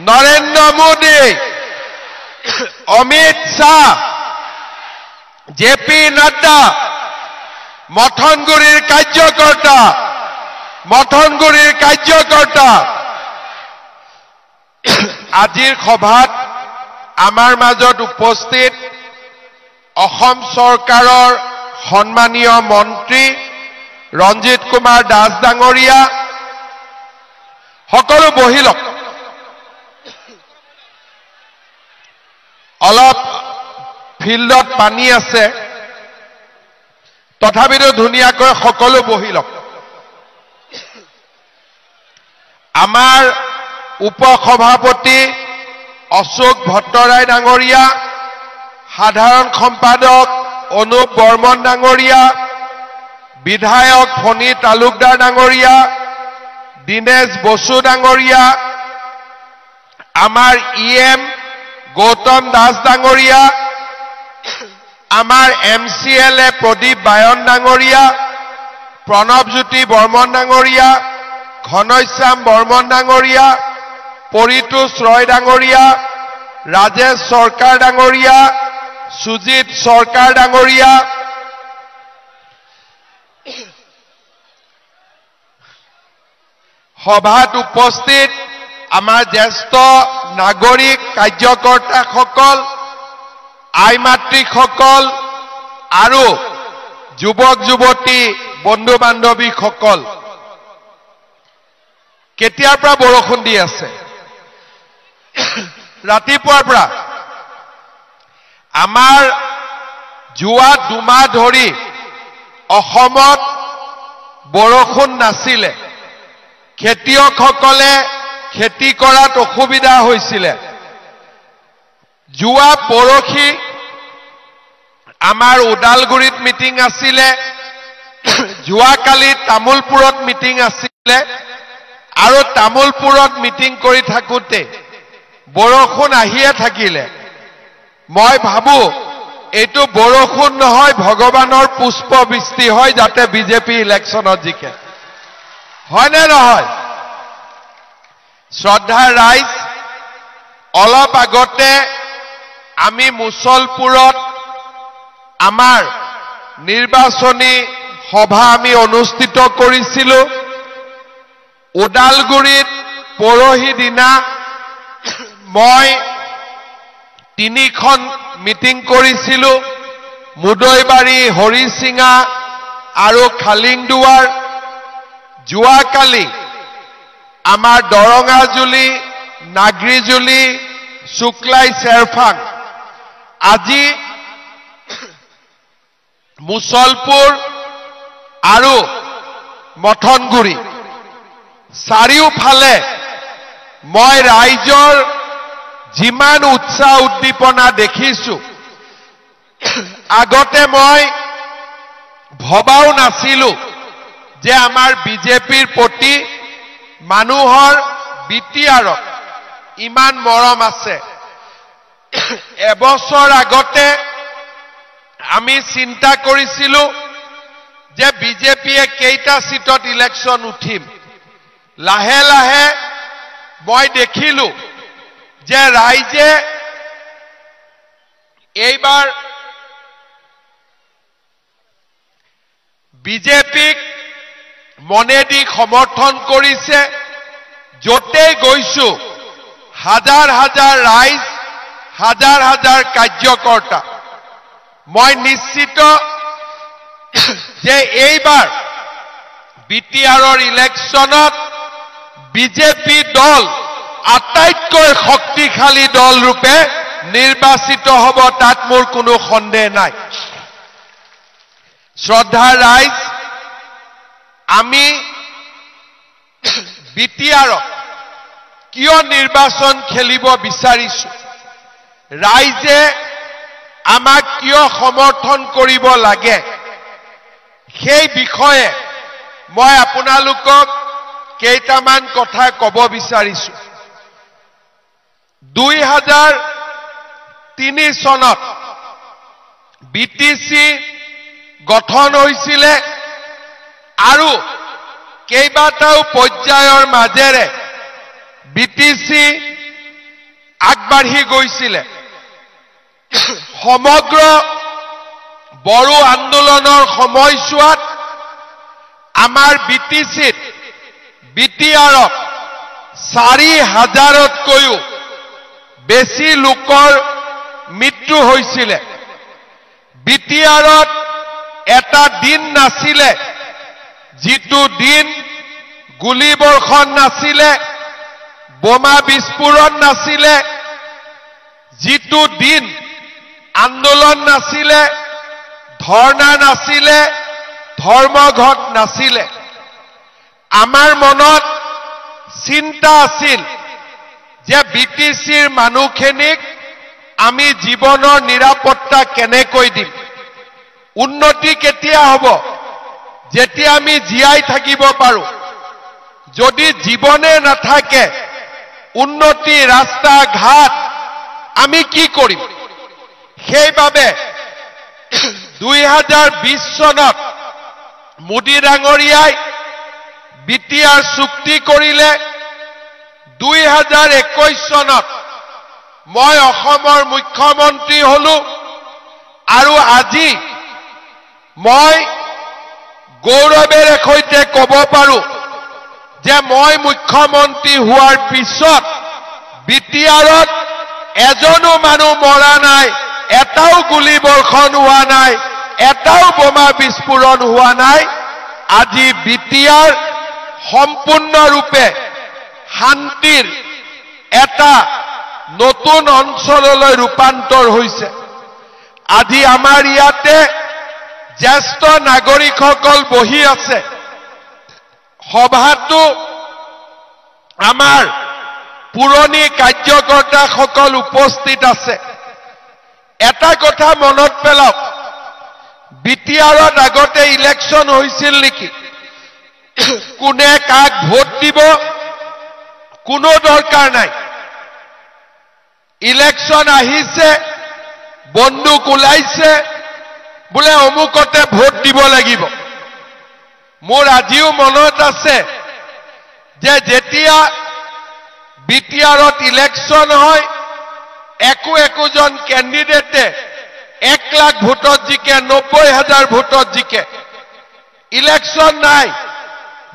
Narendra Modi Amit Shah JP Nadda মথনগুৰিৰ কাৰ্যকৰ্তা আজিৰ সভাত আমাৰ মাজত উপস্থিত অসম চৰকাৰৰ সন্মানীয় মন্ত্ৰী ৰঞ্জিত কুমাৰ দাস ডাঙৰীয়া সকলো বহিলক অলপ ফিল্ডত পানী আছে তথাপিতো ধুনীয়াকৈ সকলো বহিলক আমাৰ উপসভাপতি অশোক ভট্টৰায় ডাঙৰীয়া সাধাৰণ সম্পাদক অনুপ বৰ্মন ডাঙৰীয়া বিধায়ক ফণী তালুকদাৰ ডাঙৰীয়া দীনেশ বসু ডাঙৰীয়া আমাৰ ইএম গৌতম দাস ডাঙৰীয়া আমাৰ এমচিএলএ প্ৰদীপ বায়ন ডাঙৰীয়া প্ৰণৱজ্যোতি বৰ্মন ডাঙৰীয়া ঘনশ্যাম বৰ্মন ডাঙৰীয়া পৰিতোষ ৰয় ডাঙৰীয়া ৰাজেশ সৰকাৰ ডাঙৰীয়া সুজিত সৰকাৰ ডাঙৰীয়া সভাত উপস্থিত আমাৰ জ্যেষ্ঠ নাগৰিক কাৰ্যকৰ্তাসকল আই মাতৃসকল আৰু যুৱক যুৱতী বন্ধু বান্ধৱীসকল কেতিয়াৰ পৰা বৰষুণ দি আছে ৰাতিপুৱাৰ পৰা আমাৰ যোৱা দুমাহ ধৰি অসমত বৰষুণ নাছিলে খেতিয়কসকলে খেতি কৰাত অসুবিধা হৈছিলে যোৱা পৰখি আমাৰ ওদালগুৰিত মিটিং আছিলে যোৱাকালি তামুলপুৰত মিটিং আছিলে আৰু তামুলপুৰত মিটিং কৰি থাকোতে বৰষুণ আহিয়ে থাকিলে মই ভাবো এইটো বৰষুণ নহয় ভগৱানৰ পুষ্প বৃষ্টি হয় যাতে বিজেপি ইলেকশ্যনত জিকে হয়নে নহয় শ্ৰদ্ধাৰ ৰাইজ অলপ আগতে আমি মুছলপুৰত আমাৰ নিৰ্বাচনী সভা আমি অনুষ্ঠিত কৰিছিলো ওদালগুৰিত পৰহি দিনা মই 3খন মিটিং কৰিছিলো মুদৈবাৰী হৰিচিঙা আৰু খালিংদুৱাৰ যোৱাকালি আমাৰ দৰঙাজুলি নাগৰিজুলি শুক্লাই চেৰফাং আজি মুছলপুৰ আৰু মথনগুৰি চাৰিওফালে মই ৰাইজৰ যিমান উৎসাহ উদ্দীপনা দেখিছো আগতে মই ভবাও নাছিলো যে আমাৰ বিজেপিৰ প্ৰতি মানুহৰ বিটিআৰত ইমান মৰম আছে এবছৰ আগতে আমি চিন্তা কৰিছিলো যে বিজেপিয়ে কেইটা সিটত ইলেকশ্যন উঠিম লাহে লাহে মই দেখিলো যে ৰাইজে এইবাৰ বিজেপিক মনেদি সমৰ্থন কৰিছে যতে গৈছো হাজাৰ হাজাৰ ৰাইজ হাজাৰ হাজাৰ কাৰ্যকৰ্তা মই নিশ্চিত যে এইবাৰ বিটিআৰৰ ইলেকশ্যনত বিজেপি দল আটাইতকৈ শক্তিশালী দল ৰূপে নিৰ্বাচিত হ'ব তাত মোৰ কোনো সন্দেহ নাই শ্ৰদ্ধাৰ ৰাইজ আমি বিটিআৰক কিয় নিৰ্বাচন খেলিব বিচাৰিছো ৰাইজে আমাক কিয় সমৰ্থন কৰিব লাগে সেই বিষয়ে মই আপোনালোকক কেইটামান কথা ক'ব বিচাৰিছো 2003 চনত বিটিসি গঠন হৈছিলে আৰু কেইবাটাও পৰ্যায়ৰ মাজেৰে বিটিসি আগবাঢ়ি গৈছিল সমগ্ৰ বড়ো আন্দোলনৰ সময়ছোৱাত আমাৰ বিটিসিত বিটিআৰক ৪,০০০তকৈও বেছি লোকৰ মৃত্যু হৈছিল বিটিআৰত এটা দিন নাছিলে যিটো দিন গুলীবৰ্ষণ নাছিলে বোমা বিস্ফোৰণ নাছিলে যিটো দিন আন্দোলন নাছিলে ধৰ্ণা নাছিলে ধৰ্মঘট নাছিলে আমাৰ মনত চিন্তা আছিল যে বিটিসিৰ মানুহখিনিক আমি জীৱনৰ নিৰাপত্তা কেনেকৈ দিম উন্নতি কেতিয়া হ'ব যেতিয়া আমি জীয়াই থাকিব পাৰো যদি জীৱনে নাথাকে উন্নতি ৰাস্তা ঘাট আমি কি কৰিম সেইবাবে 2020 চনত মোদী ডাঙৰীয়াই বিটিআৰ চুক্তি কৰিলে 2021 চনত মই অসমৰ মুখ্যমন্ত্ৰী হলো আৰু আজি মই গৌৰৱেৰে সৈতে ক'ব পাৰো যে মই মুখ্যমন্ত্ৰী হোৱাৰ পিছত বিটিআৰত এজনো মানুহ মৰা নাই এটাও গুলীবৰ্ষণ হোৱা নাই এটাও বোমা বিস্ফোৰণ হোৱা নাই আজি বিটিআৰ সম্পূৰ্ণৰূপে শান্তিৰ এটা নতুন অঞ্চললৈ ৰূপান্তৰ হৈছে আজি আমাৰ ইয়াতে জ্যেষ্ঠ নাগৰিকসকল বহি আছে সভাটো আমাৰ পুৰণি কাৰ্যকৰ্তাসকল উপস্থিত আছে এটা কথা মনত পেলাওক বিটিআৰত আগতে ইলেকশ্যন হৈছিল নেকি কোনে কাক ভোট দিব কোনো দৰকাৰ নাই ইলেকশ্যন আহিছে বন্দুক ওলাইছে বোলে অমুকতে ভোট দিব লাগিব মোৰ আজিও মনত আছে যে যেতিয়া বিটিআৰত ইলেকশ্যন হয় একোজন ক্যান্ডিডেটে 1 লাখ ভোটত জিকে 90,000 ভোটত জিকে ইলেকশ্যন নাই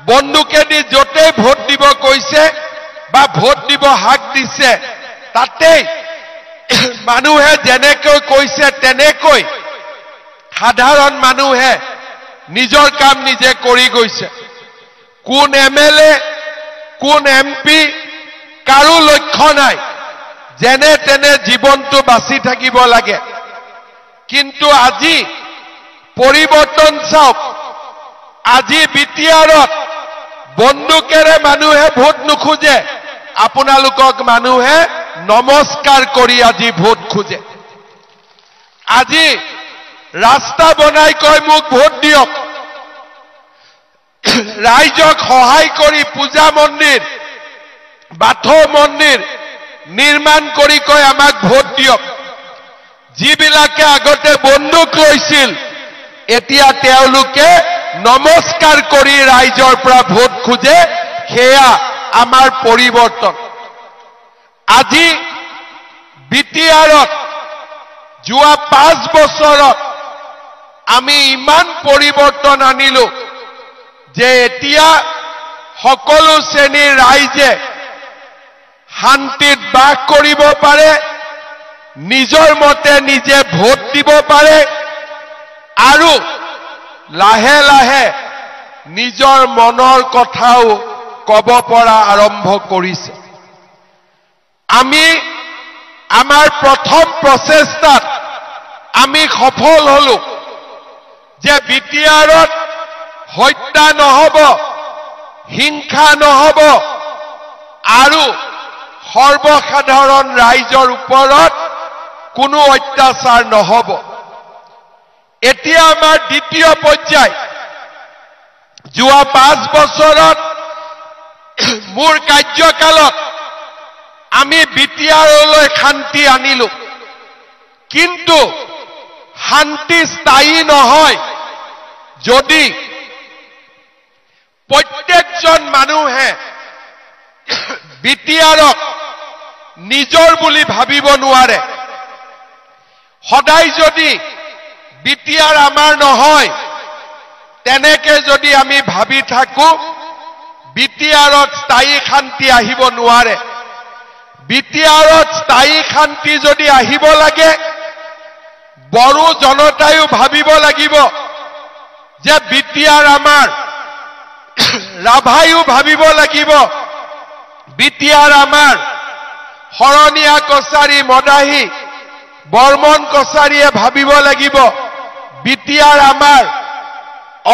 বন্দুকেদি যতে ভোট দিব কৈছে বা ভোট দিব হাক দিছে তাতেই মানুহে যেনেকৈ কৈছে তেনেকৈ সাধাৰণ মানুহে নিজৰ কাম নিজে কৰি গৈছে কোন এমএলএ কোন এমপি কাৰো লক্ষ্য নাই যেনে তেনে জীৱনটো বাচি থাকিব লাগে কিন্তু আজি পৰিৱৰ্তন চাওক আজি বিটিআৰত বন্দুকেৰে মানুহে ভোট নুখোজে আপোনালোকক মানুহে নমস্কাৰ কৰি আজি ভোট খোজে আজি ৰাস্তা বনাই কয় মোক ভোট দিয়ক ৰাইজক সহায় কৰি পূজা মন্দিৰ বাথৌ মন্দিৰ নিৰ্মাণ কৰি কয় আমাক ভোট দিয়ক যিবিলাকে আগতে বন্দুক লৈছিল এতিয়া তেওঁলোকে নমস্কাৰ কৰি ৰাইজৰ পৰা ভোট খোজে সেয়া আমাৰ পৰিৱৰ্তন আজি বিটিআৰত যোৱা 5 বছৰত আমি ইমান পৰিৱৰ্তন আনিলো যে এতিয়া সকলো শ্ৰেণীৰ ৰাইজে শান্তিত বাস কৰিব পাৰে নিজৰ মতে নিজে ভোট দিব পাৰে আৰু লাহে লাহে নিজৰ মনৰ কথাও ক'ব পৰা আৰম্ভ কৰিছে আমি আমাৰ প্ৰথম প্ৰচেষ্টাত আমি সফল হলো যে বিটিআৰত হত্যা নহব হিংসা নহব আৰু সৰ্বসাধাৰণ ৰাইজৰ ওপৰত কোনো অত্যাচাৰ নহব এতিয়া আমাৰ দ্বিতীয় পৰ্যায় যোৱা 5 বছৰত মোৰ কাৰ্যকালত আমি বিটিআৰলৈ শান্তি আনিলো কিন্তু শান্তি স্থায়ী নহয় যদি প্ৰত্যেকজন মানুহে বিটিআৰক নিজৰ বুলি ভাবিব নোৱাৰে সদায় যদি বিটিআৰ আমাৰ নহয় তেনেকে যদি আমি ভাবি থাকো বিটিআৰত স্থায়ী শান্তি আহিব নোৱাৰে বিটিআৰত স্থায়ী শান্তি যদি আহিব লাগে বড়ো জনতায়ো ভাবিব লাগিব যে বিটিআৰ আমাৰ ৰাভায়ো ভাবিব লাগিব বিটিআৰ আমাৰ শৰণীয়া কছাৰী মদাহী বৰ্মন কছাৰীয়ে ভাবিব লাগিব বিটিআৰ আমাৰ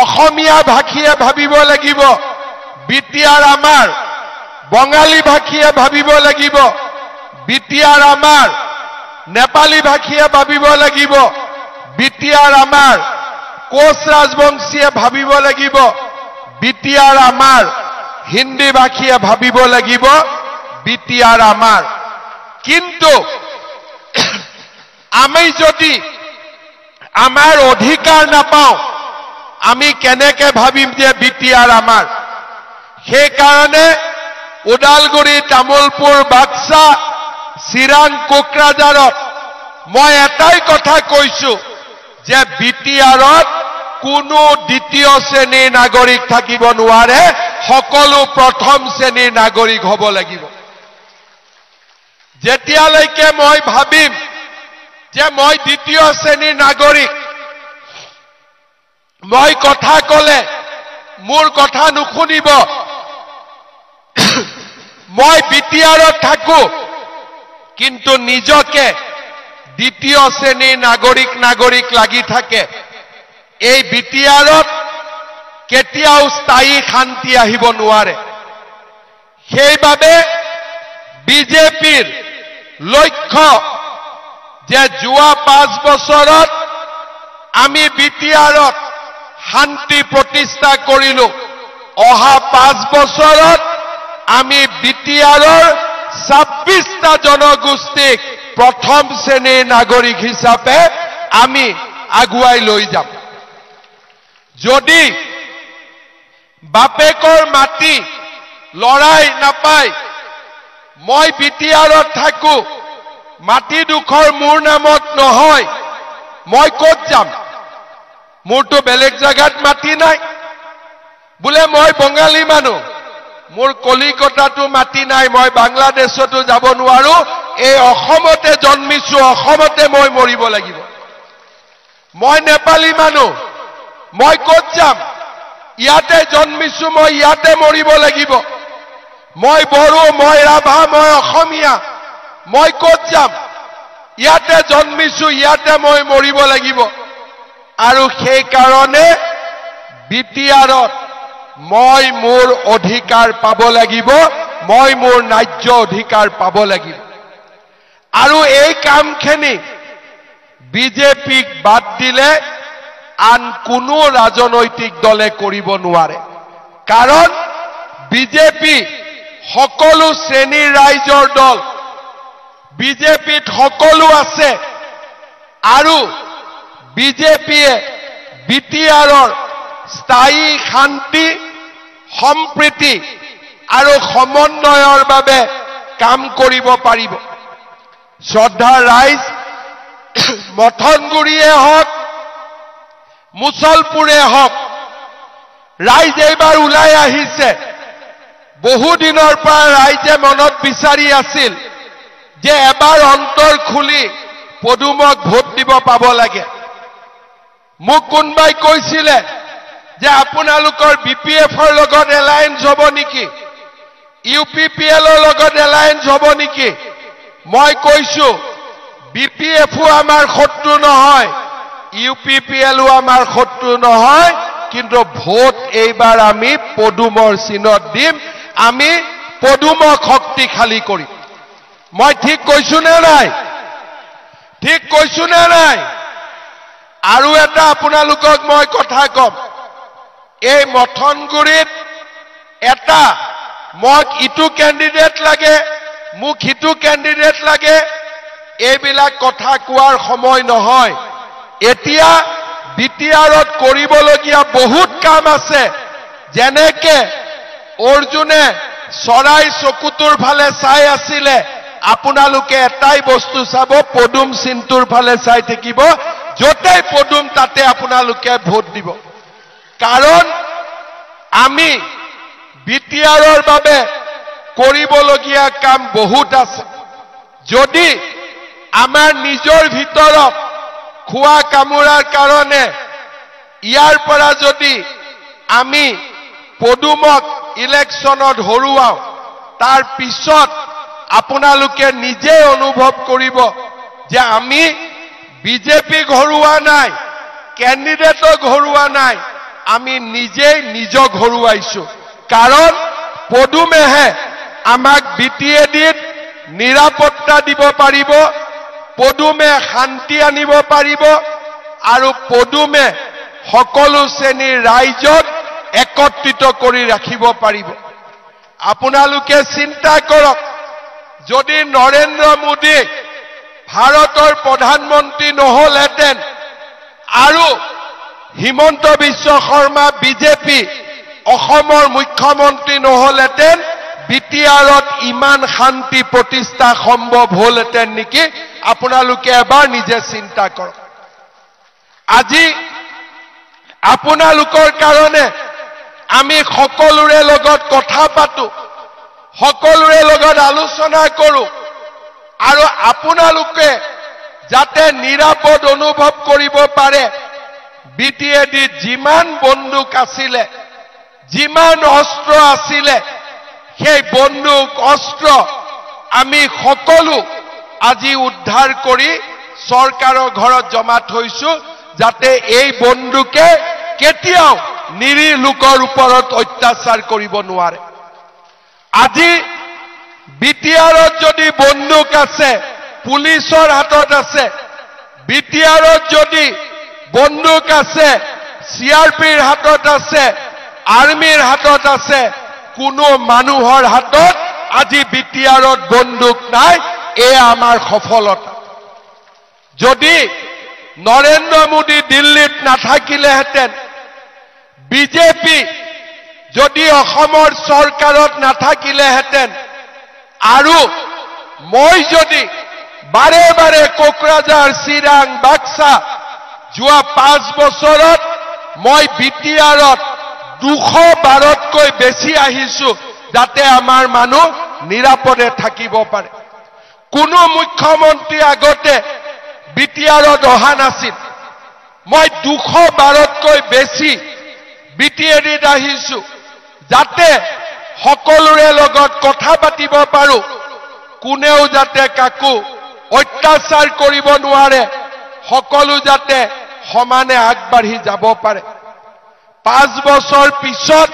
অসমীয়া ভাষীয়ে ভাবিব লাগিব বিটিআৰ আমাৰ বঙালী ভাষীয়ে ভাবিব লাগিব বিটিআৰ আমাৰ নেপালী ভাষীয়ে ভাবিব লাগিব বিটিআৰ আমাৰ কোচ ৰাজবংশীয়ে ভাবিব লাগিব বিটিআৰ আমাৰ হিন্দী ভাষীয়ে ভাবিব লাগিব বিটিআৰ আমাৰ কিন্তু আমি যদি আমাৰ অধিকাৰ নাপাওঁ আমি কেনেকে ভাবিম যে বিটিআৰ আমাৰ সেই কাৰণে ওদালগুৰি তামুলপুৰ বাক্সা চিৰাং কোকৰাঝাৰত মই এটাই কথা কৈছো যে বিটিআৰত কোনো দ্বিতীয় শ্ৰেণীৰ নাগৰিক থাকিব নোৱাৰে সকলো প্ৰথম শ্ৰেণীৰ নাগৰিক হ'ব লাগিব যেতিয়ালৈকে মই ভাবিম যে মই দ্বিতীয় শ্ৰেণীৰ নাগৰিক মই কথা কলে মোৰ কথা নুশুনিব মই বিটিআৰত থাকো কিন্তু নিজকে দ্বিতীয় শ্ৰেণীৰ নাগৰিক লাগি থাকে এই বিটিআৰত কেতিয়াও স্থায়ী শান্তি আহিব নোৱাৰে সেইবাবে বিজেপিৰ লক্ষ্য যে যোৱা 5 বছৰত আমি বিটিআৰত শান্তি প্ৰতিষ্ঠা কৰিলো অহা 5 বছৰত আমি বিটিআৰৰ 26টা জনগোষ্ঠীক প্ৰথম শ্ৰেণীৰ নাগৰিক হিচাপে আমি আগুৱাই লৈ যাম যদি বাপেকৰ মাটি লৰাই নাপায় মই বিটিআৰত থাকো মাটি দুখৰ মোৰ নামত নহয় মই ক'ত যাম মোৰটো বেলেগ জায়গাত মাটি নাই বোলে মই বঙালী মানুহ মোৰ কলিকতাটো মাটি নাই মই বাংলাদেশতো যাব নোৱাৰো এই অসমতে জন্মিছো অসমতে মই মৰিব লাগিব মই নেপালী মানুহ মই ক'ত যাম ইয়াতে জন্মিছো মই ইয়াতে মৰিব লাগিব মই বড়ো মই ৰাভা মই অসমীয়া মই ক'ত যাম ইয়াতে জন্মিছো ইয়াতে মই মৰিব লাগিব আৰু সেই কাৰণে বিটিআৰত মই মোৰ অধিকাৰ পাব লাগিব মই মোৰ ন্যায্য অধিকাৰ পাব লাগিব আৰু এই কামখিনি বিজেপিক বাদ দিলে আন কোনো ৰাজনৈতিক দলে কৰিব নোৱাৰে কাৰণ বিজেপি সকলো শ্ৰেণীৰ ৰাইজৰ দল বিজেপিত সকলো আছে আৰু বিজেপিয়ে বিটিআৰৰ স্থায়ী শান্তি সম্প্ৰীতি আৰু সমন্বয়ৰ বাবে কাম কৰিব পাৰিব শ্ৰদ্ধা ৰাইজ মথনগুৰিয়ে হওক মুছলপুৰে হওক ৰাইজ এইবাৰ ওলাই আহিছে বহু দিনৰ পৰা ৰাইজে মনত বিচাৰি আছিল যে এবাৰ অন্তৰ খুলি পদুমক ভোট দিব পাব লাগে মোক কোনবাই কৈছিলে যে আপোনালোকৰ বিপিএফৰ লগত এলায়েন্স হ'ব নেকি ইউপিপিএলৰ লগত এলায়েন্স হ'ব নেকি মই কৈছো বিপিএফও আমাৰ শত্ৰু নহয় ইউপিপিএলও আমাৰ শত্ৰু নহয় কিন্তু ভোট এইবাৰ আমি পদুমৰ চিনত দিম আমি পদুমক শক্তিশালী কৰিম মই ঠিক কৈছো নে নাই ঠিক কৈছো নে নাই আৰু এটা আপোনালোকক মই কথা কম এই মথনগুৰিত এটা মোক ইটো ক্যান্ডিডেট লাগে মোক হিটো ক্যান্ডিডেট লাগে এইবিলাক কথা কোৱাৰ সময় নহয় এতিয়া বিটিআৰত কৰিবলগীয়া বহুত কাম আছে যেনেকে অৰ্জুনে চৰাই চকুটোৰ ফালে চাই আছিলে আপোনালোকে এটাই বস্তু চাব পদুম চিনটোৰ ফালে চাই থাকিব য'তেই পদুম তাতে আপোনালোকে ভোট দিব কাৰণ আমি বিটিআৰৰ বাবে কৰিবলগীয়া কাম বহুত আছে যদি আমাৰ নিজৰ ভিতৰত খোৱা কামুৰাৰ কাৰণে ইয়াৰ পৰা যদি আমি পদুমক ইলেকশ্যনত হৰুৱাও তাৰ পিছত আপোনালোকে নিজে অনুভৱ কৰিব যে আমি বিজেপিক হৰুৱা নাই কেণ্ডিডেটক হৰুৱা নাই আমি নিজেই নিজক হৰুৱাইছো কাৰণ পদুমেহে আমাক বিটিএডিত নিৰাপত্তা দিব পাৰিব পদুমে শান্তি আনিব পাৰিব আৰু পদুমে সকলো শ্ৰেণীৰ ৰাইজক একত্ৰিত কৰি ৰাখিব পাৰিব আপোনালোকে চিন্তা কৰক যদি নৰেন্দ্ৰ মোদী ভাৰতৰ প্ৰধানমন্ত্ৰী নহলহেঁতেন আৰু হিমন্ত বিশ্ব শৰ্মা বিজেপি অসমৰ মুখ্যমন্ত্ৰী নহলহেঁতেন বিটিআৰত ইমান শান্তি প্ৰতিষ্ঠা সম্ভৱ হলহেঁতেন নেকি আপোনালোকে এবাৰ নিজে চিন্তা কৰক আজি আপোনালোকৰ কাৰণে আমি সকলোৰে লগত কথা পাতো সকলোৰে লগত আলোচনা কৰো আৰু আপোনালোকে যাতে নিৰাপদ অনুভৱ কৰিব পাৰে বিটিএডিত যিমান বন্দুক আছিলে যিমান অস্ত্ৰ আছিলে সেই বন্দুক অস্ত্ৰ আমি সকলো আজি উদ্ধাৰ কৰি চৰকাৰৰ ঘৰত জমা থৈছো যাতে এই বন্দুকে কেতিয়াও নিৰীহ লোকৰ ওপৰত অত্যাচাৰ কৰিব নোৱাৰে আজি বিটিআৰত যদি বন্দুক আছে পুলিচৰ হাতত আছে বিটিআৰত যদি বন্দুক আছে সিআৰপিৰ হাতত আছে আৰ্মিৰ হাতত আছে কোনো মানুহৰ হাতত আজি বিটিআৰত বন্দুক নাই এয়া আমাৰ সফলতা যদি নৰেন্দ্ৰ মোদী দিল্লীত নাথাকিলেহেঁতেন বিজেপি যদি অসমৰ চৰকাৰত নাথাকিলেহেঁতেন আৰু মই যদি বাৰে বাৰে কোকৰাঝাৰ চিৰাং বাক্সা যোৱা 5 বছৰত মই বিটিআৰত 212তকৈ বেছি আহিছো যাতে আমাৰ মানুহ নিৰাপদে থাকিব পাৰে কোনো মুখ্যমন্ত্ৰী আগতে বিটিআৰত অহা নাছিল মই 212তকৈ বেছি বিটিএডিত আহিছো যাতে সকলোৰে লগত কথা পাতিব পাৰো কোনেও যাতে কাকো অত্যাচাৰ কৰিব নোৱাৰে সকলো যাতে সমানে আগবাঢ়ি যাব পাৰে 5 বছৰ পিছত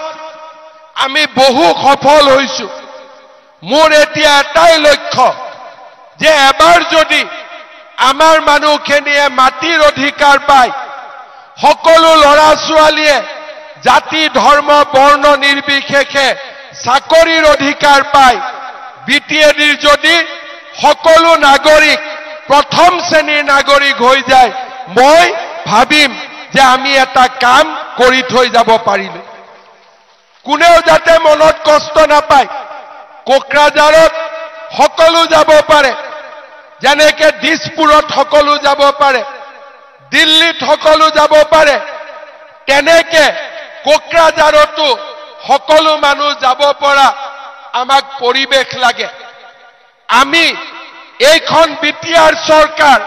আমি বহু সফল হৈছো মোৰ এতিয়া এটাই লক্ষ্য যে এবাৰ যদি আমাৰ মানুহখিনিয়ে মাটিৰ অধিকাৰ পায় সকলো ল'ৰা ছোৱালীয়ে জাতি ধৰ্ম বৰ্ণ নিৰ্বিশেষে চাকৰিৰ অধিকাৰ পায় বিটিএডিৰ যদি সকলো নাগৰিক প্ৰথম শ্ৰেণীৰ নাগৰিক হৈ যায় মই ভাবিম যে আমি এটা কাম কৰি থৈ যাব পাৰিলো কোনেও যাতে মনত কষ্ট নাপায় কোকৰাঝাৰত সকলো যাব পাৰে যেনেকে দিছপুৰত সকলো যাব পাৰে দিল্লীত সকলো যাব পাৰে তেনেকে কোকৰাঝাৰতো সকলো মানুহ যাব পৰা আমাক পৰিবেশ লাগে আমি এইখন বিটিআৰ চৰকাৰ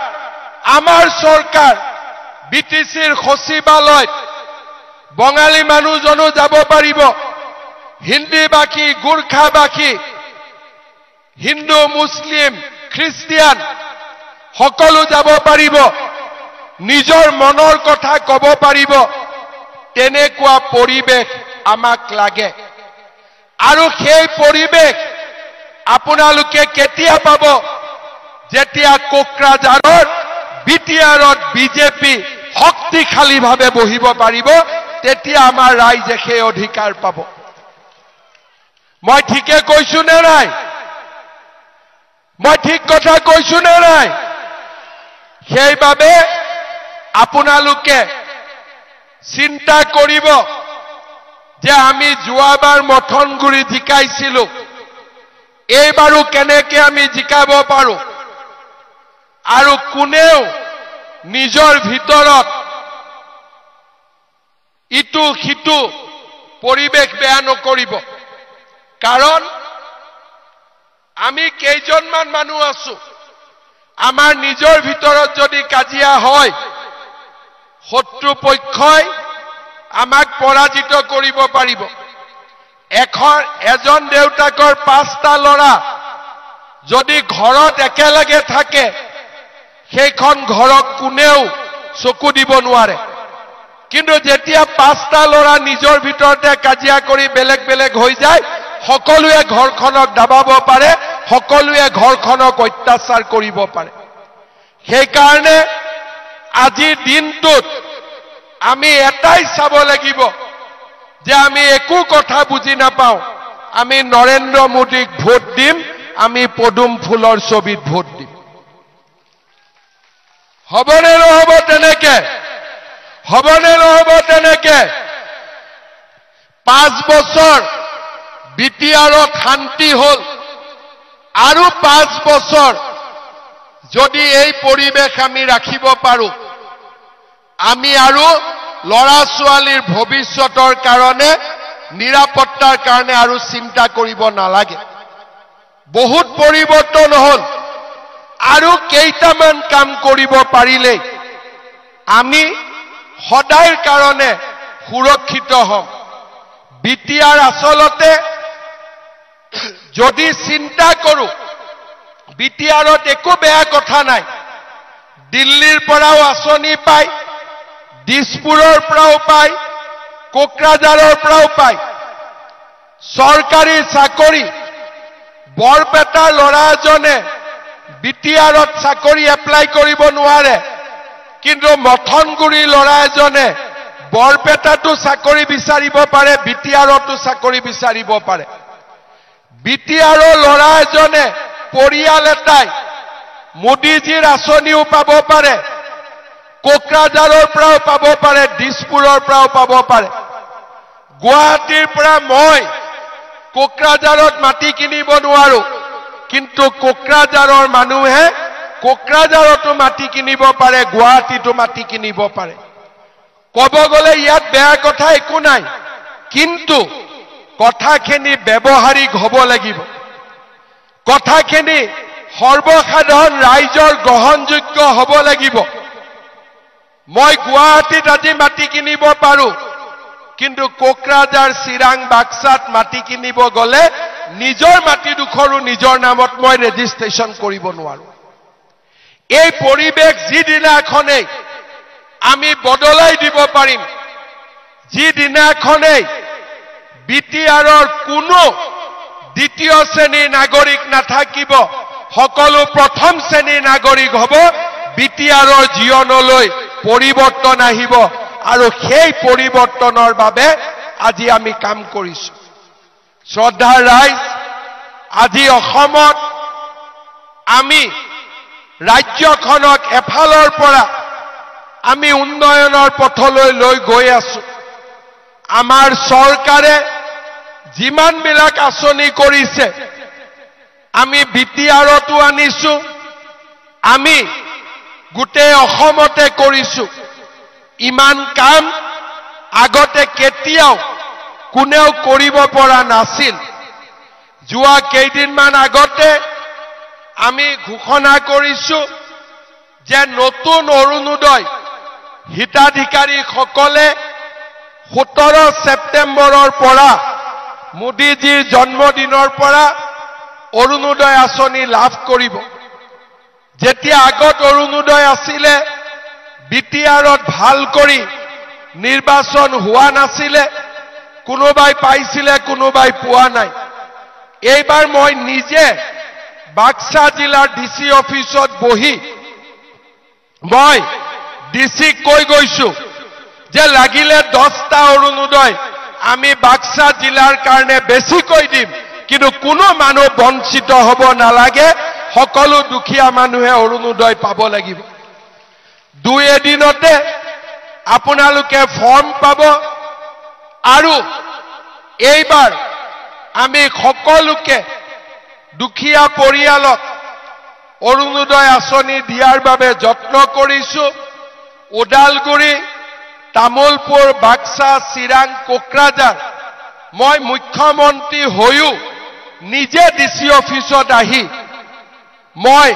আমাৰ চৰকাৰ বিটিচিৰ সচিবালয়ত বঙালী মানুহজনো যাব পাৰিব হিন্দীভাষী গোৰ্খাভাষী হিন্দু মুছলিম খ্ৰীষ্টিয়ান সকলো যাব পাৰিব নিজৰ মনৰ কথা ক'ব পাৰিব তেনেকুৱা পৰিবেশ আমাক লাগে আৰু সেই পৰিবেশ আপোনালোকে কেতিয়া পাব যেতিয়া কোকৰাঝাৰৰ বিটিআৰত বিজেপি শক্তিশালীভাৱে বহিব পাৰিব তেতিয়া আমাৰ ৰাইজে সেই অধিকাৰ পাব মই ঠিকে কৈছো নে নাই মই ঠিক কথা কৈছো নে নাই সেইবাবে আপোনালোকে চিন্তা কৰিব যে আমি যোৱাবাৰ মথনগুৰি জিকাইছিলো এইবাৰো কেনেকে আমি জিকাব পাৰো আৰু কোনেও নিজৰ ভিতৰত ইটো হিটো পৰিবেশ বেয়া নকৰিব কাৰণ আমি কেইজনমান মানুহ আছো আমাৰ নিজৰ ভিতৰত যদি কাজিয়া হয় শত্ৰু পক্ষই আমাক পৰাজিত কৰিব পাৰিব এজন দেউতাকৰ 5টা ল'ৰা যদি ঘৰত একেলগে থাকে সেইখন ঘৰক কোনেও চকু দিব নোৱাৰে কিন্তু যেতিয়া 5টা ল'ৰা নিজৰ ভিতৰতে কাজিয়া কৰি বেলেগ বেলেগ হৈ যায় সকলোৱে ঘৰখনক দাবাব পাৰে সকলোৱে ঘৰখনক অত্যাচাৰ কৰিব পাৰে সেই কাৰণে আজিৰ দিনটোত আমি এটাই চাব লাগিব যে আমি একো কথা বুজি নাপাওঁ আমি নৰেন্দ্ৰ মোদীক ভোট দিম আমি পদুম ফুলৰ ছবিত ভোট দিম হবনে নহব তেনেকে হবনে নহব তেনেকে 5 বছৰ বিটিআৰত শান্তি হল আৰু 5 বছৰ যদি এই পৰিবেশ আমি ৰাখিব পাৰো আমি আৰু লৰা ছোৱালীৰ ভৱিষ্যতৰ কাৰণে নিৰাপত্তাৰ কাৰণে আৰু চিন্তা কৰিব নালাগে বহুত পৰিৱৰ্তন হল আৰু কেইটামান কাম কৰিব পাৰিলে আমি সদায়ৰ কাৰণে সুৰক্ষিত হম বিটিআৰ আসলতে যদি চিন্তা কৰো বিটিআৰত একো বেয়া কথা নাই দিল্লীৰ পৰাও আঁচনি পায় দিছপুৰৰ পৰাও পায় কোকৰাঝাৰৰ পৰাও পায় চৰকাৰী চাকৰি বৰপেটাৰ ল'ৰা এজনে বিটিআৰত চাকৰি এপ্লাই কৰিব নোৱাৰে কিন্তু মথনগুৰিৰ ল'ৰা এজনে বৰপেটাতো চাকৰি বিচাৰিব পাৰে বিটিআৰতো চাকৰি বিচাৰিব পাৰে বিটিআৰৰ ল'ৰা এজনে পৰিয়াল এটাই মোদীজীৰ আঁচনিও পাব পাৰে কোকৰাঝাৰৰ পৰাও পাব পাৰে দিছপুৰৰ পৰাও পাব পাৰে গুৱাহাটীৰ পৰা মই কোকৰাঝাৰত মাটি কিনিব নোৱাৰো কিন্তু কোকৰাঝাৰৰ মানুহে কোকৰাঝাৰতো মাটি কিনিব পাৰে গুৱাহাটীতো মাটি কিনিব পাৰে কব গলে ইয়াত বেয়া কথা একো নাই কিন্তু কথাখিনি ব্যৱহাৰিক হ'ব লাগিব কথাখিনি সৰ্বসাধাৰণ ৰাইজৰ গ্ৰহণযোগ্য হ'ব লাগিব মই গুৱাহাটীত আজি মাটি কিনিব পাৰো কিন্তু কোকৰাঝাৰ চিৰাং বাক্সাত মাটি কিনিব গলে নিজৰ মাটি দুখৰো নিজৰ নামত মই ৰেজিষ্ট্ৰেচন কৰিব নোৱাৰো এই পৰিবেশ যিদিনাখনেই আমি বদলাই দিব পাৰিম যিদিনাখনেই বিটিআৰৰ কোনো দ্বিতীয় শ্ৰেণীৰ নাগৰিক নাথাকিব সকলো প্ৰথম শ্ৰেণীৰ নাগৰিক হ'ব বিটিআৰৰ জীৱনলৈ পৰিৱৰ্তন আহিব আৰু সেই পৰিৱৰ্তনৰ বাবে আজি আমি কাম কৰিছো শ্ৰদ্ধাৰ ৰাইজ আজি অসমত আমি ৰাজ্যখনক এফালৰ পৰা আমি উন্নয়নৰ পথলৈ লৈ গৈ আছো আমাৰ চৰকাৰে যিমানবিলাক আঁচনি কৰিছে আমি বিটিআৰতো আনিছো আমি গোটেই অসমতে কৰিছো ইমান কাম আগতে কেতিয়াও কোনেও কৰিব পৰা নাছিল যোৱা কেইদিনমান আগতে আমি ঘোষণা কৰিছো যে নতুন অৰুণোদয় হিতাধিকাৰীসকলে 17 ছেপ্টেম্বৰৰ পৰা মোদীজীৰ জন্মদিনৰ পৰা অৰুণোদয় আঁচনি লাভ কৰিব যেতিয়া আগত অৰুণোদয় আছিলে বিটিআৰত ভাল কৰি নিৰ্বাচন হোৱা নাছিলে কোনোবাই পাইছিলে কোনোবাই পোৱা নাই এইবাৰ মই নিজে বাক্সা জিলাৰ ডিসি অফিসত বহি মই ডিসিক কৈ গৈছো যে লাগিলে 10টা অৰুণোদয় আমি বাক্সা জিলাৰ কাৰণে বেছিকৈ দিম কিন্তু কোনো মানুহ বঞ্চিত হ'ব নালাগে সকলো দুখীয়া মানুহে অৰুণোদয় পাব লাগিব 2 এদিনতে আপোনালোকে ফৰ্ম পাব আৰু এইবাৰ আমি সকলোকে দুখীয়া পৰিয়ালক অৰুণোদয় আঁচনি দিয়াৰ বাবে যত্ন কৰিছো। ওদালগুৰি, তামুলপুৰ, বাক্সা, চিৰাং, কোকৰাঝাৰ মই মুখ্যমন্ত্ৰী হৈও নিজে ডিচি অফিচত আহি মই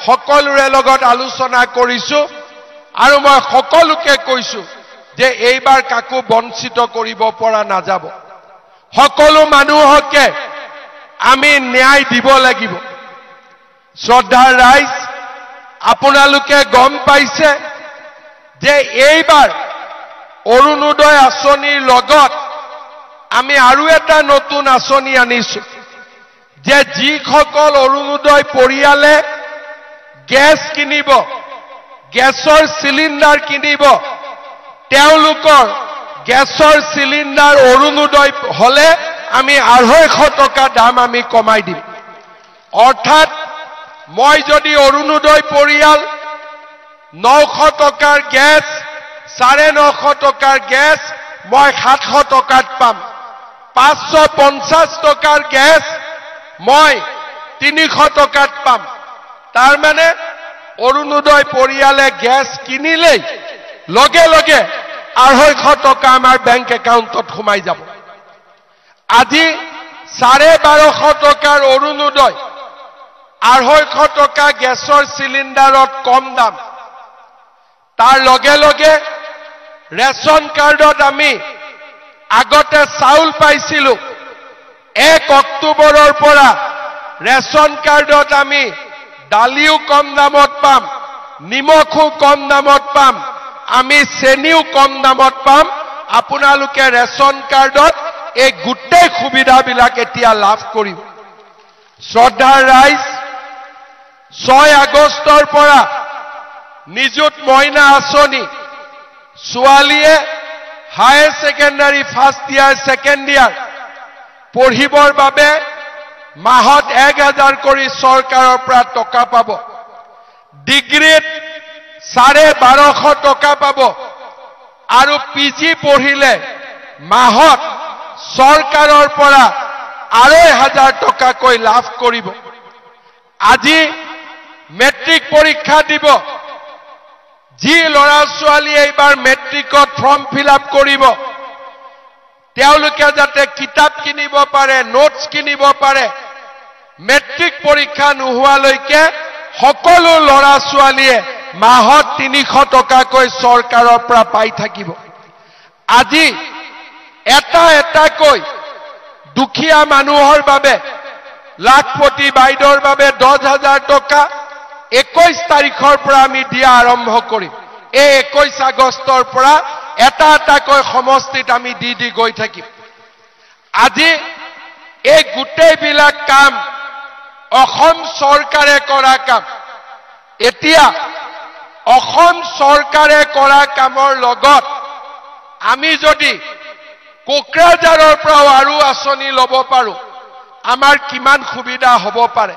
সকলোৰে লগত আলোচনা কৰিছো আৰু মই সকলোকে কৈছো যে এইবাৰ কাকো বঞ্চিত কৰিব পৰা নাযাব। সকলো মানুহকে আমি ন্যায় দিব লাগিব। শ্ৰদ্ধাৰ ৰাইজ, আপোনালোকে গম পাইছে যে এইবাৰ অৰুণোদয় আঁচনিৰ লগত আমি আৰু এটা নতুন আঁচনি আনিছো যে যিসকল অৰুণোদয় পৰিয়ালে গেছ কিনিব, গেছৰ চিলিণ্ডাৰ কিনিব, তেওঁলোকৰ গেছৰ চিলিণ্ডাৰ অৰুণোদয় হলে আমি 250 টকা দাম আমি কমাই দিম। অৰ্থাৎ মই যদি অৰুণোদয় পৰিয়াল 900 টকাৰ গেছ, 950 টকাৰ গেছ মই 700 টকাত পাম। 550 টকাৰ গেছ মই 300 টকাত পাম। তাৰ মানে অৰুণোদয় পৰিয়ালে গেছ কিনিলেই লগে লগে 250 টকা আমাৰ বেংক একাউণ্টত সোমাই যাব। আজি 1250 টকাৰ অৰুণোদয়, 250 টকা গেছৰ চিলিণ্ডাৰত কম দাম। তাৰ লগে লগে ৰেচন কাৰ্ডত আমি আগতে চাউল পাইছিলো, 1 অক্টোবৰৰ পৰা ৰেচন কাৰ্ডত আমি দালিও কম দামত পাম, নিমখো কম দামত পাম, আমি চেনিও কম দামত পাম। আপোনালোকে ৰেচন কাৰ্ডত এই গোটেই সুবিধাবিলাক এতিয়া লাভ কৰিব। শ্ৰদ্ধাৰ ৰাইজ, 6 আগষ্টৰ পৰা নিযুত মইনা আঁচনি, ছোৱালীয়ে higher secondary first year, second year পঢ়িবৰ বাবে মাহত 1000 কৰি চৰকাৰৰ পৰা টকা পাব। ডিগ্ৰীত 1250 টকা পাব আৰু পিজি পঢ়িলে মাহত চৰকাৰৰ পৰা 2500 টকাকৈ লাভ কৰিব। আজি মেট্ৰিক পৰীক্ষা দিব যি ল'ৰা ছোৱালী এইবাৰ মেট্ৰিকত ফৰ্ম ফিল-আপ কৰিব, তেওঁলোকে যাতে কিতাপ কিনিব পাৰে, নোটছ কিনিব পাৰে, মেট্ৰিক পৰীক্ষা নোহোৱালৈকে সকলো ল'ৰা ছোৱালীয়ে মাহত 300 টকাকৈ চৰকাৰৰ পৰা পাই থাকিব। আজি এটা এটাকৈ দুখীয়া মানুহৰ বাবে, লাখপতি বাইদেউৰ বাবে 10,000 টকা 21 তাৰিখৰ পৰা আমি দিয়া আৰম্ভ কৰিম। এই 21 আগষ্টৰ পৰা এটা এটাকৈ সমষ্টিত আমি দি গৈ থাকিম। আজি এই গোটেইবিলাক কাম অসম চৰকাৰে কৰা কাম। এতিয়া অসম চৰকাৰে কৰা কামৰ লগত আমি যদি কোকৰাঝাৰৰ পৰাও আৰু আঁচনি ল'ব পাৰো, আমাৰ কিমান সুবিধা হ'ব পাৰে।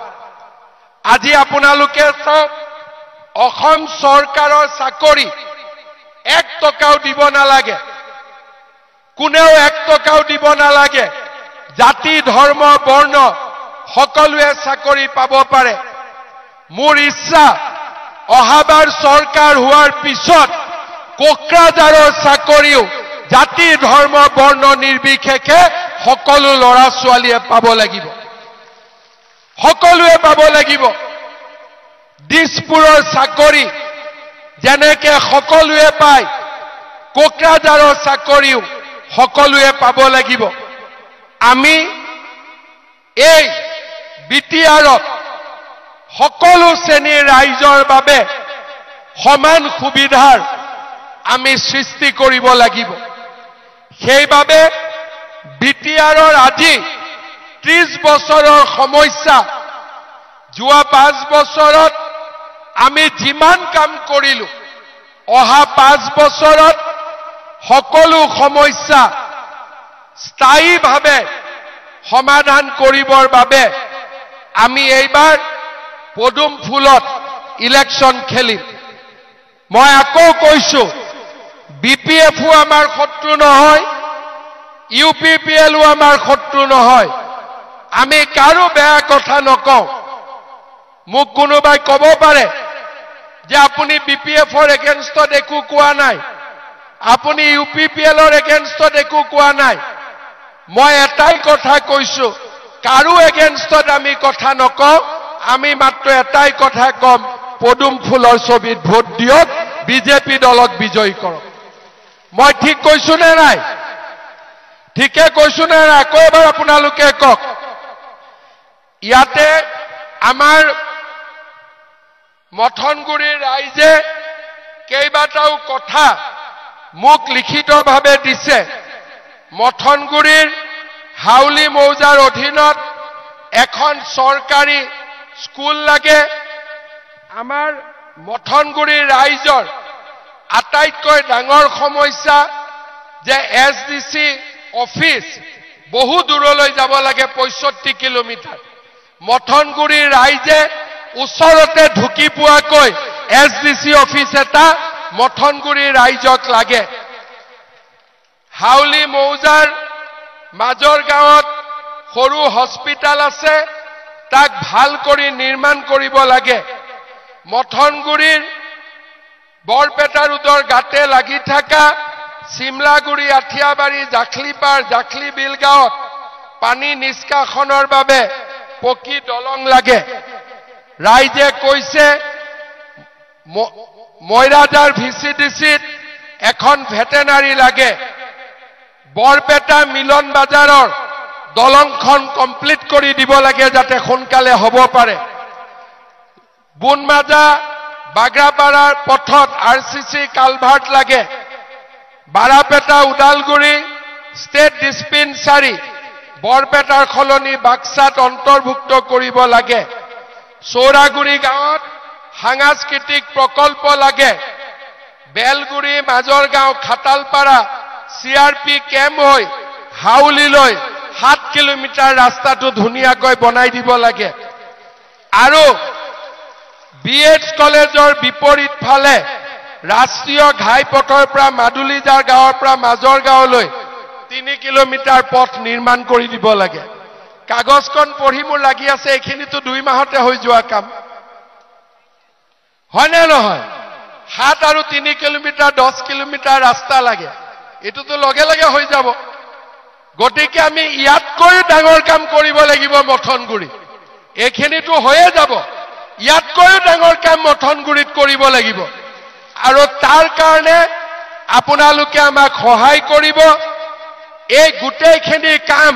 আজি আপোনালোকে চাওক, অসম চৰকাৰৰ চাকৰি 1 টকাও দিব নালাগে, কোনেও 1 টকাও দিব নালাগে। জাতি, ধৰ্ম, বৰ্ণ সকলোৱে চাকৰি পাব পাৰে। মোৰ ইচ্ছা অহাবাৰ চৰকাৰ হোৱাৰ পিছত কোকৰাঝাৰৰ চাকৰিও জাতি, ধৰ্ম, বৰ্ণ নিৰ্বিশেষে সকলো ল'ৰা ছোৱালীয়ে পাব লাগিব, সকলোৱে পাব লাগিব। দিছপুৰৰ চাকৰি যেনেকে সকলোৱে পায়, কোকৰাঝাৰৰ চাকৰিও সকলোৱে পাব লাগিব। আমি এই বিটিআৰত সকলো শ্ৰেণীৰ ৰাইজৰ বাবে সমান সুবিধাৰ আমি সৃষ্টি কৰিব লাগিব। সেইবাবে বিটিআৰৰ আজি 30 বছৰৰ সমস্যা, যোৱা 5 বছৰত আমি যিমান কাম কৰিলো, অহা 5 বছৰত সকলো সমস্যা স্থায়ীভাৱে সমাধান কৰিবৰ বাবে আমি এইবাৰ পদুম ফুলত ইলেকশ্যন খেলিম। মই আকৌ কৈছো, বিপিএফও আমাৰ শত্ৰু নহয়, UPPL আমাৰ শত্ৰু নহয় আমি কাৰো বেয়া কথা নকওঁ মোক কোনোবাই ক'ব পাৰে যে আপুনি BPFৰ এগেইনষ্টত একো কোৱা নাই আপুনি UPPLৰ এগেইনষ্টত একো কোৱা নাই মই এটাই কথা কৈছো কাৰো এগেইনষ্টত আমি কথা নকওঁ আমি মাত্ৰ এটাই কথা কম পদুম ফুলৰ ছবিত ভোট দিয়ক বিজেপি দলক বিজয়ী কৰক মই ঠিক কৈছো নে নাই ঠিকে কৈছো নে নাই আকৌ এবাৰ আপোনালোকে কওক ইয়াতে আমাৰ মথনগুৰিৰ ৰাইজে কেইবাটাও কথা মোক লিখিতভাৱে দিছে মথনগুৰিৰ হাউলি মৌজাৰ অধীনত এখন চৰকাৰী স্কুল লাগে আমাৰ মথনগুৰিৰ ৰাইজৰ আটাইতকৈ ডাঙৰ সমস্যা যে SDC অফিচ বহু দূৰলৈ যাব লাগে 65 কিলোমিটাৰ মথনগুৰিৰ ৰাইজে ওচৰতে ঢুকি পোৱাকৈ SDC অফিচ এটা মথনগুৰিৰ ৰাইজক লাগে হাউলি মৌজাৰ মাজৰ গাঁৱত সৰু হস্পিটাল আছে তাক ভাল কৰি নিৰ্মাণ কৰিব লাগে মথনগুৰিৰ বৰপেটা ৰোডৰ গাতে লাগি থকা সিমলাগুৰি আঠিয়াবাৰী জাখলিপাৰ জাখলি বিল গাঁৱত পানী নিষ্কাশনৰ বাবে পকী দলং লাগে ৰাইজে কৈছে ময়ৰাজাৰ VCDCত এখন ভেটেনাৰী লাগে বৰপেটা মিলন বাজাৰৰ দলংখন কমপ্লিট কৰি দিব লাগে যাতে সোনকালে হ'ব পাৰে বুনমাজা বাগ্ৰাপাৰাৰ পথত RCC কালভাৰ্ট লাগে বাৰাপেটা উদালগুৰি ষ্টেট ডিস্পেন্সাৰী বৰপেটাৰ খলনি বাক্সাত অন্তৰ্ভুক্ত কৰিব লাগে চৌৰাগুৰি গাঁৱত সাংস্কৃতিক প্ৰকল্প লাগে বেলগুৰি মাজৰ গাঁও খাটালপাৰা CRP কেম্প হৈ হাউলিলৈ 7 কিলোমিটাৰ ৰাস্তাটো ধুনীয়াকৈ বনাই দিব লাগে আৰু BH কলেজৰ বিপৰীত ফালে ৰাষ্ট্ৰীয় ঘাইপথৰ পৰা মাদুলিজাৰ গাঁৱৰ পৰা মাজৰ গাঁৱলৈ 3 কিলোমিটাৰ পথ নিৰ্মাণ কৰি দিব লাগে কাগজখন পঢ়ি মোৰ লাগি আছে এখিনিতো 2 মাহতে হৈ যোৱা কাম হয় নে নহয় 7 আৰু 3 কিলোমিটাৰ 10 কিলোমিটাৰ ৰাস্তা লাগে এটোতো লগে লগে হৈ যাব গতিকে আমি ইয়াতকৈ ডাঙৰ কাম কৰিব লাগিব মথনগুৰি এখিনিতো হৈয়ে যাব ইয়াতকৈ ডাঙৰ কাম মথনগুৰিত কৰিব লাগিব আৰু তাৰ কাৰণে আপোনালোকে আমাক সহায় কৰিব এই গোটেইখিনি কাম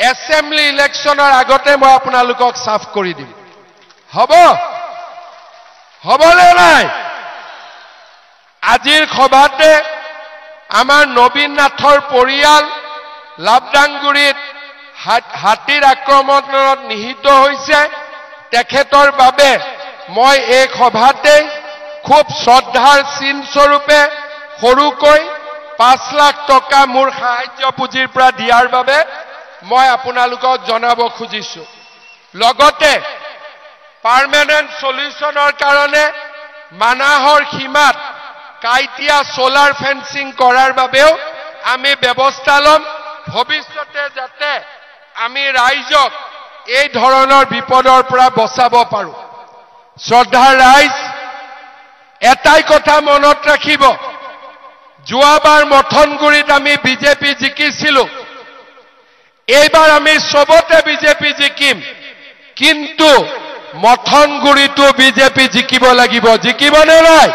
এছেম্বলি ইলেকশ্যনৰ আগতে মই আপোনালোকক সাফ কৰি দিম হবনে নাই আজিৰ সভাতে আমাৰ নবীন নাথৰ পৰিয়াল লাবডাংগুৰিত হাতীৰ আক্ৰমণত নিহিত হৈছে তেখেতৰ বাবে মই এই সভাতে খুব শ্ৰদ্ধাৰ চিন স্বৰূপে সৰুকৈ 5 লাখ টকা মোৰ সাহায্য পুঁজিৰ পৰা দিয়াৰ বাবে মই আপোনালোকক জনাব খুজিছো লগতে পাৰ্মানেন্ট সলিউশনৰ কাৰণে মানাহৰ সীমাত কাইটিয়া সোলাৰ ফেন্সিং কৰাৰ বাবেও আমি ব্যৱস্থা লম ভৱিষ্যতে যাতে আমি ৰাইজক এই ধৰণৰ বিপদৰ পৰা বচাব পাৰো শ্ৰদ্ধাৰ ৰাইজ এটাই কথা মনত ৰাখিব যোৱাবাৰ মথনগুৰিত আমি বিজেপি জিকিছিলো এইবাৰ আমি সবতে বিজেপি জিকিম কিন্তু মথনগুৰিতো বিজেপি জিকিব লাগিব জিকিবনে নাই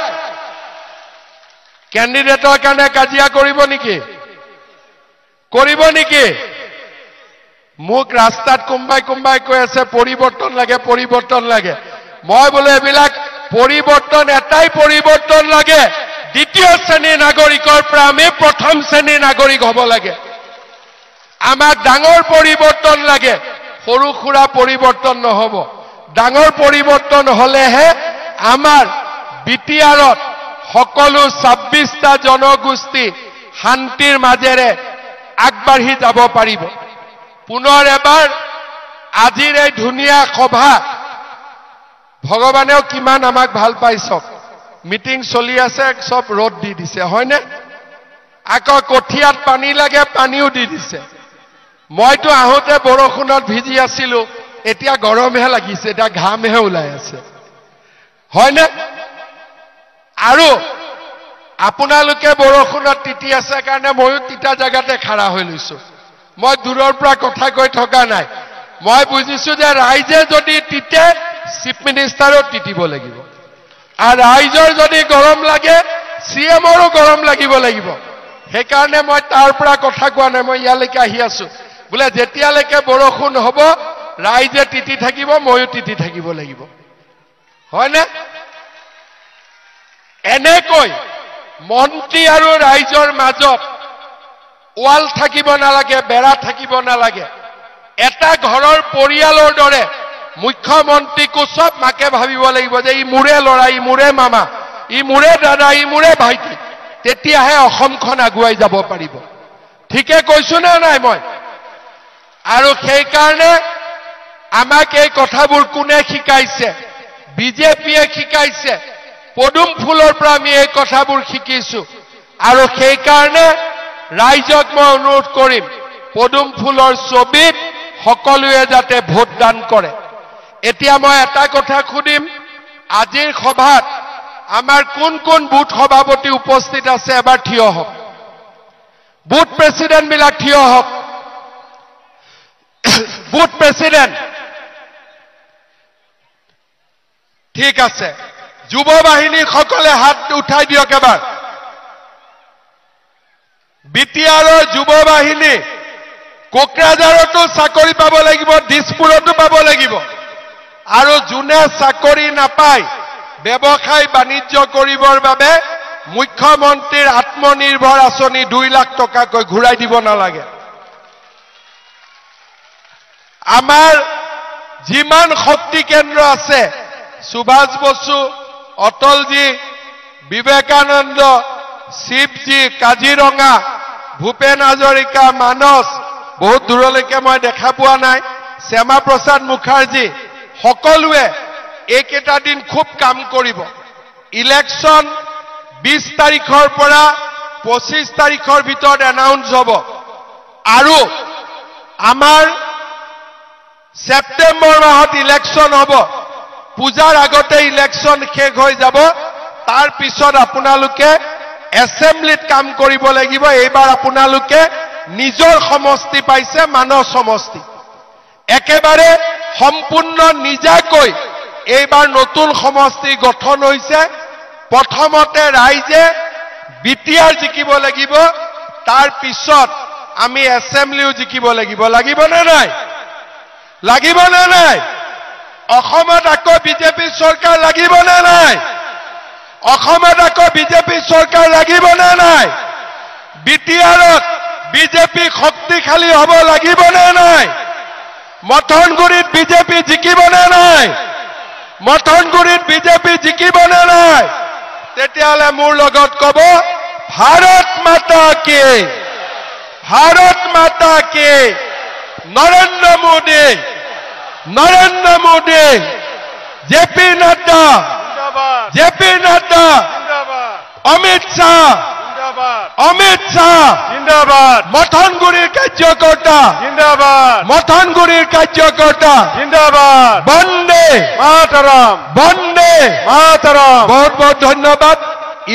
কেণ্ডিডেটৰ কাৰণে কাজিয়া কৰিব নেকি মোক ৰাস্তাত কোম্বাই কৈ আছে পৰিৱৰ্তন লাগে মই বোলে এবিলাক পৰিৱৰ্তন এটাই পৰিৱৰ্তন লাগে দ্বিতীয় শ্ৰেণীৰ নাগৰিকৰ পৰা আমি প্ৰথম শ্ৰেণীৰ নাগৰিক হ'ব লাগে আমাক ডাঙৰ পৰিৱৰ্তন লাগে সৰু খুৰা পৰিৱৰ্তন নহব ডাঙৰ পৰিৱৰ্তন হলেহে আমাৰ বিটিআৰত সকলো 26টা জনগোষ্ঠী শান্তিৰ মাজেৰে আগবাঢ়ি যাব পাৰিব পুনৰ এবাৰ আজিৰ এই ধুনীয়া সভা ভগৱানেও কিমান আমাক ভাল পাইছক মিটিং চলি আছে সব ৰদ দি দিছে হয়নে আকৌ কঠিয়াত পানী লাগে পানীও দি দিছে মইতো আহোতে বৰষুণত ভিজি আছিলো এতিয়া গৰমহে লাগিছে এটা ঘামহে ওলাই আছে হয়নে আৰু আপোনালোকে বৰষুণত তিতি আছে কাৰণে ময়ো তিতা জায়গাতে খাৰা হৈ লৈছো মই দূৰৰ পৰা কথা কৈ থকা নাই মই বুজিছো যে ৰাইজে যদি তিতে চিফ মিনিষ্টাৰো তিতিব লাগিব আৰু ৰাইজৰ যদি গৰম লাগে সিএমৰো গৰম লাগিব লাগিব সেইকাৰণে মই তাৰ পৰা কথা কোৱা নাই মই ইয়ালৈকে আহি আছো বোলে যেতিয়ালৈকে বৰষুণ হ'ব ৰাইজে তিতি থাকিব ময়ো তিতি থাকিব লাগিব হয়নে এনেকৈ মন্ত্ৰী আৰু ৰাইজৰ মাজত ওয়াল থাকিব নালাগে বেৰা থাকিব নালাগে এটা ঘৰৰ পৰিয়ালৰ দৰে মুখ্যমন্ত্ৰীকো সব মাকে ভাবিব লাগিব যে ই মুৰে লৰা ই মুৰে মামা ই মুৰে দাদা ই মুৰে ভাইটি তেতিয়াহে অসমখন আগুৱাই যাব পাৰিব ঠিকে কৈছো না নাই মই আৰু সেই কাৰণে আমাক এই কথাবোৰ কোনে শিকাইছে বিজেপিয়ে শিকাইছে পদুম ফুলৰ পৰা আমি এই কথাবোৰ শিকিছো আৰু সেই কাৰণে ৰাইজক মই অনুৰোধ কৰিম পদুম ফুলৰ ছবিত সকলোৱে যাতে ভোট দান কৰে এতিয়া মই এটা কথা খুদিম আজিৰ সভাত আমাৰ কোন কোন বুথ সভাপতি উপস্থিত আছে এবাৰ থিয় হওক বুথ প্ৰেসিডেন্ট বিলাক থিয় হওক বুথ প্ৰেসিডেন্ট ঠিক আছে যুৱ বাহিনী সকলে হাত উঠাই দিয়ক এবাৰ বিটিআৰৰ যুৱ বাহিনী কোকৰাঝাৰতো চাকৰি পাব লাগিব দিছপুৰতো পাব লাগিব আৰু যোনে চাকৰি নাপায় ব্যৱসায় বাণিজ্য কৰিবৰ বাবে মুখ্যমন্ত্ৰীৰ আত্মনিৰ্ভৰ আঁচনি 2 লাখ টকাকৈ ঘূৰাই দিব নালাগে আমাৰ যিমান শক্তি কেন্দ্ৰ আছে সুভাষ বসু অটলজী বিবেকানন্দ শিৱজী কাজিৰঙা ভূপেন হাজৰিকা মানস বহুত দূৰলৈকে মই দেখা পোৱা নাই শ্যামা প্ৰসাদ মুখাৰ্জী সকলোৱে এইকেইটা দিন খুব কাম কৰিব ইলেকশ্যন 20 তাৰিখৰ পৰা 25 তাৰিখৰ ভিতৰত এনাউন্স হ'ব আৰু আমাৰ সেপ্টেম্বৰ মাহত ইলেকশ্যন হ'ব পূজাৰ আগতে ইলেকশ্যন শেষ হৈ যাব তাৰ পিছত আপোনালোকে এছেম্বলিত কাম কৰিব লাগিব এইবাৰ আপোনালোকে নিজৰ সমষ্টি পাইছে মানস সমষ্টি একেবাৰে সম্পূৰ্ণ নিজাকৈ এইবাৰ নতুন সমষ্টি গঠন হৈছে প্ৰথমতে ৰাইজে বিটিআৰ জিকিব লাগিব তাৰ পিছত আমি এছেম্বলিও জিকিব লাগিব নে নাই লাগিব নে নাই অসমত আকৌ বিজেপি চৰকাৰ লাগিব নে নাই অসমত আকৌ বিজেপি চৰকাৰ লাগিব নে নাই বিটিআৰত বিজেপি শক্তিশালী হ'ব লাগিব নে নাই মথনগুৰিত বিজেপি জিকিব নে নাই মথনগুৰিত বিজেপি জিকিব নে নাই তেতিয়ালে মোৰ লগত কব ভাৰত মাতা কি নৰেন্দ্ৰ মোদী জেপি নাড্ডা অমিত শাহ জিন্দাবাদ মথনগুৰিৰ কাৰ্যকৰ্তা জিন্দাবাদ বন্দে মাতৰম বহুত বহুত ধন্যবাদ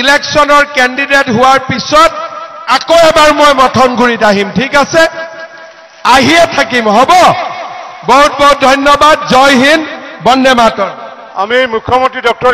ইলেকশ্যনৰ কেণ্ডিডেট হোৱাৰ পিছত আকৌ এবাৰ মই মথনগুৰিত আহিম ঠিক আছে আহিয়ে থাকিম হ'ব বহুত বহুত ধন্যবাদ জয় হিন্দ বন্দে মাতৰম আমি মুখ্যমন্ত্ৰী ডক্টৰ